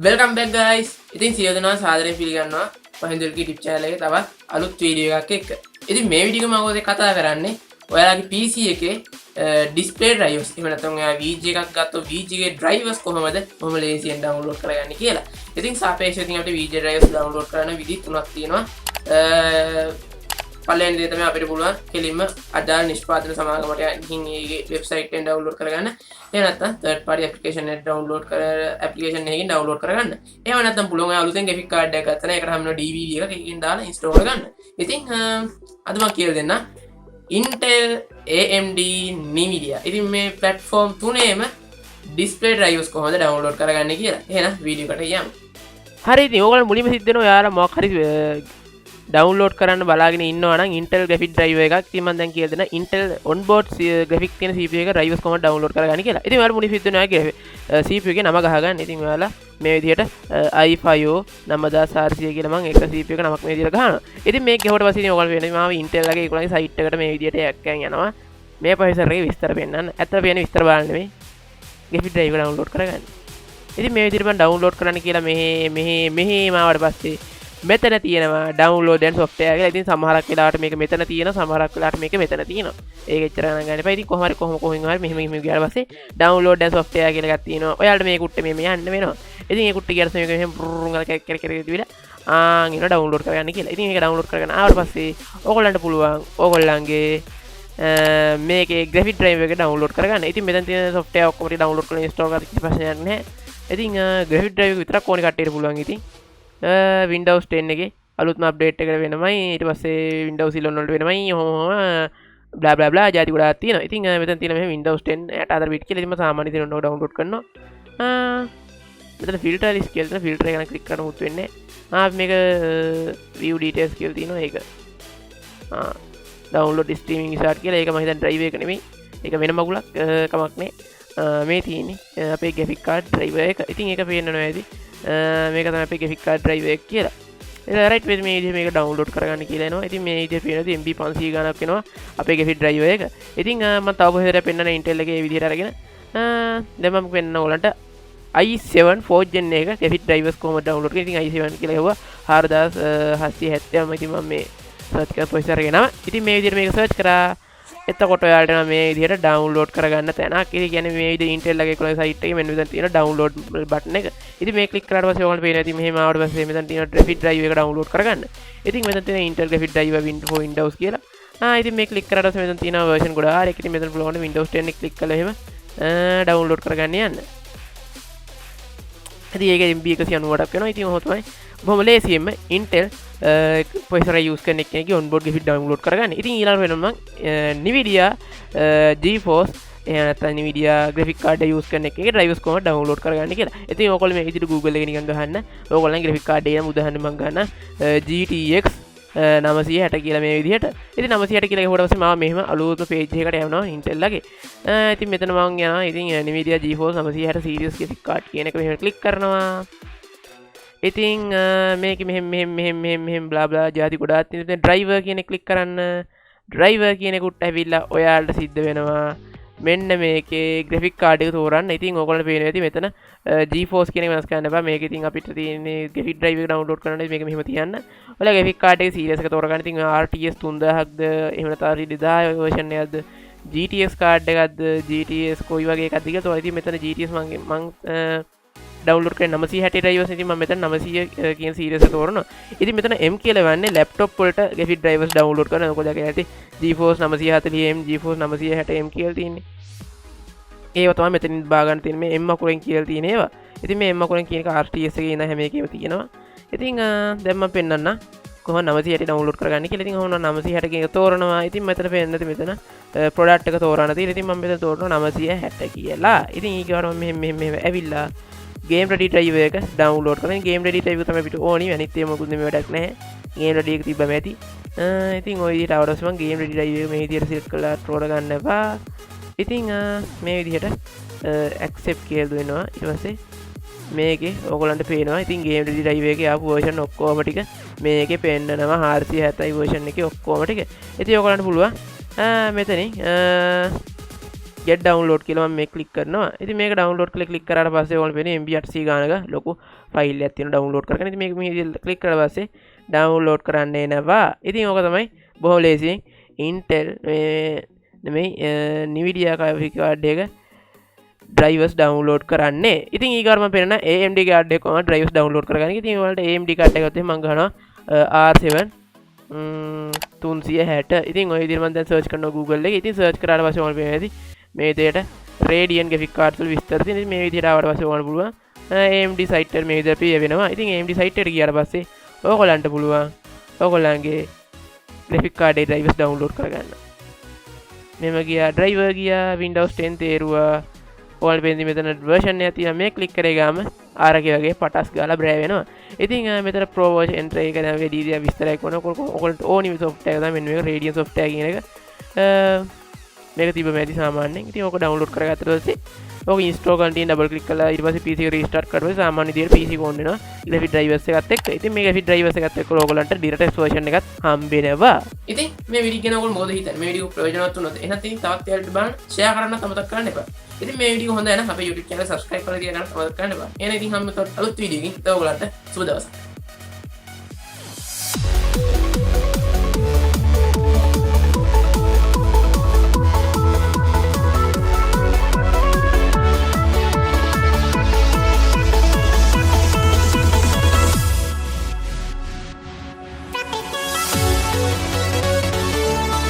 Welcome back guys. ඉතින් සියලු දෙනා සාදරයෙන් පිළිගන්නවා පහින්දුල්ගේ YouTube channel එකේ තවත් අලුත් වීඩියෝ එකක් එක්ක. ඉතින් මේ වීඩියෝ එක මම ඔතේ කතා කරන්නේ ඔයාලගේ PC එකේ display drivers එහෙම නැත්නම් ඔයා VG එකක් ගත්තොත් VG එකේ drivers කොහොම ලේසියෙන් download කරගන්නේ කියලා. ඉතින් සාපේක්ෂව ඉතින් අපිට VG drivers download කරන්න විදි තුනක් තියෙනවා. පළවෙනි දේ තමයි අපිට පුළුවන් කෙලින්ම අදාළ නිෂ්පාදන සමාගමට ගිහින් ඒ වෙබ්සයිට් එකෙන් download කරගන්න. එහෙම නැත්නම් third party application එක download application එකකින් download කරගන්න. එහෙම නැත්නම් පුළුවන් ඔය අලුතෙන් graphic card එකක් ගත්තා නම් ඒකට හැමෝම DVD එකක් එකකින් දාලා install කරගන්න. ඉතින් අද මම කියලා දෙන්න Intel, AMD, NVIDIA. ඉතින් මේ platform තුනේම display drivers කොහොමද download කරගන්නේ කියලා. එහෙනම් වීඩියෝ එකට යමු. හරි ඉතින් ඕගොල්ලෝ මුලින්ම සිද්ධ වෙනවා ඔයාලා මොකක් හරි ඩවුන්ලෝඩ් කරන්න බලාගෙන ඉන්නවා නම් Intel graphic driver එකක් ඉතින් මම දැන් කියලා දෙන්න Intel onboard graphic තියෙන CPU එක drivers කොහොමද download කරගන්නේ කියලා. ඉතින් ඔයාලා මුලින් සිද්ධ වෙනවා CPU එකේ නම ගහගන්න. ඉතින් ඔයාලා මේ විදිහට i5 9400 කියලා මම එක CPU එක නමක් මේ විදිහට ගහනවා. ඉතින් මේක ගෙවට පස්සේ ඉතින් ඔයාලා වෙන්නේ මම Intel ලගේ ඒගොල්ලන්ගේ site එකට මේ විදිහට යක්කන් යනවා. මේ ප්‍රොසෙසර් එකේ විස්තර පෙන්නන්න. ඇත්තට පේන්නේ විස්තර බලන්න නෙමෙයි. graphic driver download කරගන්න. ඉතින් මේ විදිහට මම download කරන්න කියලා මෙහි මාවට පස්සේ මෙතන තියෙනවා download and software කියලා. ඉතින් සමහරක් වෙලාවට මේක මෙතන තියෙනවා, සමහරක් වෙලාවට මේක මෙතන තියෙනවා. ඒක එච්චර ගණන් ගන්න එපා. ඉතින් කොහොම හරි මෙහෙම ගියාට පස්සේ download and software කියලා එකක් තියෙනවා. ඔයාලට මේ කුට්ටේ මෙහෙම යන්න වෙනවා. ඉතින් මේ කුට්ටේ ගියාට මේක මෙහෙම බ්‍රුම් ගාලා කර දිවිලා ඊන download කරගන්න කියලා. ඉතින් මේක download කරගෙන ආවට පස්සේ ඕගොල්ලන්ට පුළුවන් ඕගොල්ලන්ගේ මේකේ graphic driver එක download කරගන්න. ඉතින් මෙතන තියෙන software ඔක්කොම ටික download කරලා install කරලා කිසි ප්‍රශ්නයක් නැහැ. ඉතින් graphic driver එක විතරක් ඕනේ කට්ටියට පුළුවන්. ඉතින් Windows 10 එකේ අලුත්ම අප්ඩේට් එකට වෙනමයි ඊට පස්සේ Windows 11 වලට වෙනමයි ඔහොම බ්ලා බ්ලා බ්ලා ಜಾති ගොඩාක් තියෙනවා. ඉතින් මෙතන තියෙන මේ Windows 10 64 bit කියලා ඉතින් මම සාමාන්‍ය දින ඔන්න download කරනවා. මෙතන filter list කියලා තියෙන filter එක ගැන ක්ලික් කරන්න උත් වෙන්නේ. මේක view details කියලා තියෙනවා ඒක. download streaming start කියලා ඒක මම හිතන්නේ drive එක නෙමෙයි. ඒක වෙන මගුලක් කමක් නෑ. මේ තියෙන්නේ අපේ graphic card driver එක. ඉතින් ඒක පේන්නනවා ඇති. මේක තමයි අපේ graphic card driver එක කියලා. ඒක right මේ විදිහට මේක download කරගන්න කියලා එනවා. ඉතින් මේ විදිහට පේනවා MB 500 ගණක් වෙනවා අපේ graphic driver එක. ඉතින් මම තව කොහෙද පෙන්නන Intel එකේ මේ විදිහට අරගෙන දැන් මම පෙන්නන ඕලන්ට i7 4th gen එක graphic drivers කොහොමද download කරන්නේ. ඉතින් i7 කියලා හෙව්වා 4770 ඉතින් මම මේ search කරලා processor එක නම. ඉතින් මේ විදිහට මේක search කරා එතකොට ඔයාලට මේ විදිහට download කරගන්න තැනක්. ඒ කියන්නේ මේ විදිහට Intel ලගේ කොළ site එකේ මෙන්න මෙතන තියෙන download button එක. ඉතින් මේ ක්ලික් කරාට පස්සේ ඔයාලට පේනවා ඉතින් මෙහෙම ආවට පස්සේ මෙතන තියෙන graphic driver එක download කරගන්න. ඉතින් මෙතන තියෙන Intel graphic driver for Windows කියලා. ඉතින් මේ ක්ලික් කරාට පස්සේ මෙතන තියෙන version ගොඩාක්. ඉතින් මෙතන පුළුවන් Windows 10 එක ක්ලික් කරලා එහෙම download කරගන්න යන්න. ඉතින් ඒක MB 198ක් වෙනවා. ඉතින් ඔහොම තමයි බොහොම ලේසියෙන්ම Intel processor use කරන එකේ onboard graphic download කරගන්න. ඉතින් ඊළඟට වෙනවා මම NVIDIA GeForce නැත්නම් NVIDIA graphic card use කරන එකේ drivers කොහොමද download කරගන්නේ කියලා. ඉතින් ඕගොල්ලෝ මේ විදිහට Google එකේ නිකන් ගහන්න. ඕගොල්ලන්ගේ graphic card එක නම් උදාහරණ මම ගන්න GTX 960 කියලා මේ විදිහට. ඉතින් 960 කියලා ගහුවට පස්සේ මම මෙහෙම අලුත්ම page එකකට යනවා Intel ලගේ. ඉතින් මෙතන මම යනවා. ඉතින් NVIDIA GeForce 960 series graphic card කියන එක මෙහෙම ක්ලික් කරනවා. ඉතින් මේක මෙහෙම බ්ලා බ්ලා ಜಾති ගොඩාක් තියෙන driver කියන එක ක්ලික් කරන්න. driver කියන එකට ඇවිල්ලා ඔයාලට සිද්ධ වෙනවා මෙන්න මේකේ graphic card එක තෝරන්න. ඉතින් ඕගොල්ලෝ පේනවා ඇති මෙතන GeForce කියන එක වෙනස් කරන්න එපා. මේක ඉතින් අපිට තියෙන්නේ graphic driver එක download කරන්න මේක මෙහෙම තියන්න. ඔයාලා graphic card එකේ series එක තෝරගන්න. ඉතින් RTS 3000ක්ද එහෙම නැත්නම් 2000 version එකක්ද GTX card එකක්ද GTS කොයි වගේ එකක්ද කියලා තෝරලා. ඉතින් මෙතන GTS මම download කරේ 960 drivers. ඉතින් මම මෙතන 900 කියන series එක තෝරනවා. ඉතින් මෙතන M කියලා වන්නේ laptop වලට graphic drivers download කරන. ඔක දැකලා ඇති GeForce 940M GeForce 960M කියලා තියෙන්නේ. ඒව තමයි මෙතනින් බා ගන්න තියෙන්නේ මේ M අකුරෙන් කියලා තියෙන ඒවා. ඉතින් මේ M අකුරෙන් කියන එක RTS එකේ ඉඳන් හැම එකේම තියෙනවා. ඉතින් දැන් මම පෙන්නන්න කොහොම 960 download කරගන්නේ කියලා. ඉතින් ඔහොම 960 කියන එක තෝරනවා. ඉතින් මෙතන පෙන්නන්නේ මෙතන product එක තෝරන්න තියෙනවා. ඉතින් මම මෙතන තෝරනවා 960 කියලා. ඉතින් ඊගාවට මම මෙහෙම ඇවිල්ලා game ready driver එක download කරගෙන game ready driver තමයි අපිට ඕනි. අනිත් ඒවා මොකුත් නෙමෙයි වැඩක් නැහැ. game ready එක තිබ්බම ඇති. ඉතින් ওই විදිහට අවරස් මම game ready driver එක මේ විදිහට select කරලා තෝර ගන්න එපා. ඉතින් මේ විදිහට accept කියලා දෙනවා. ඊට පස්සේ මේකේ ඕගොල්ලන්ට පේනවා. ඉතින් game ready driver එකේ ආපු version ඔක්කොම ටික මේකේ පෙන්නනවා 470 version එකේ ඔක්කොම ටික. ඉතින් ඕගොල්ලන්ට පුළුවන් මෙතනින් get download කියලා මම මේ ක්ලික් කරනවා. ඉතින් මේක download කියලා ක්ලික් කරාට පස්සේ ඔයාලට වෙන්නේ MB 800 ගානක ලොකු ෆයිල් එකක් තියෙනවා download කරගෙන. ඉතින් මේක මෙහි ක්ලික් කරලා පස්සේ download කරන්න එනවා. ඉතින් ඕක තමයි බොහොම ලේසියෙන් Intel නෙමෙයි NVIDIA graphic card එක drivers download කරන්නේ. ඉතින් ඊගාර මම පෙන්නන AMD card එක කොහොමද drivers download කරගන්නේ. ඉතින් ඔයාලට AMD card එක ගත්තොත් මම ගන්නවා R7 360. ඉතින් ඔය විදිහට මම දැන් සර්ච් කරනවා Google එකේ. ඉතින් සර්ච් කරාට පස්සේ ඔයාලට පේනවා මේ විදිහට Radeon graphic cards වල විස්තර තියෙනවා. ඉතින් මේ විදිහට ආවට පස්සේ ඔයාලට පුළුවන් AMD site එක මේ විදිහට පිය වෙනවා. ඉතින් AMD site එකට ගියාට පස්සේ ඔයගොල්ලන්ට පුළුවන් ඔයගොල්ලන්ගේ graphic card එකේ drivers download කරගන්න. මෙම ගියා driver ගියා Windows 10 තේරුවා. ඔයාලට පේන්නේ මෙතන version එක තියෙනවා. මේ ක්ලික් කරේ ගාම ආරකේ වගේ පටස් ගාලා බ්‍රෑ වෙනවා. ඉතින් මෙතන pro version enter එක දැන් වැඩි දියා විස්තරයක් කරනවා. ඔයගොල්ලන්ට ඕනි software එක තමයි මෙන්න මේක Radeon software කියන එක. මේක තිබ්බ මැදි සාමාන්‍යයෙන්. ඉතින් ඕක download කරගත්තට පස්සේ ඕක install කරන්න තියෙන double click කරලා ඊට පස්සේ PC එක restart කරලා සාමාන්‍ය විදියට PC එක on වෙනවා. graphic drivers එකත් එක්ක. ඉතින් මේ graphic drivers එකත් එක්ක ඔයගොල්ලන්ට direct version එකත් හම්බෙනවා. ඉතින් මේ වීඩියෝ ගැන ඔයගොල්ලෝ මොකද හිතන්නේ? මේ වීඩියෝ ප්‍රයෝජනවත් වුණොත් එහෙනම් ඉතින් තවත් යාළුවන්ට බලන්න share කරන්න අමතක කරන්න එපා. ඉතින් මේ වීඩියෝ හොඳයි නම් අපේ YouTube channel subscribe කරලා තියාගන්න අමතක කරන්න එපා. එහෙනම් ඉතින් හැම අලුත් වීඩියෝකින් තව ඔයගොල්ලන්ට සුබ දවසක්.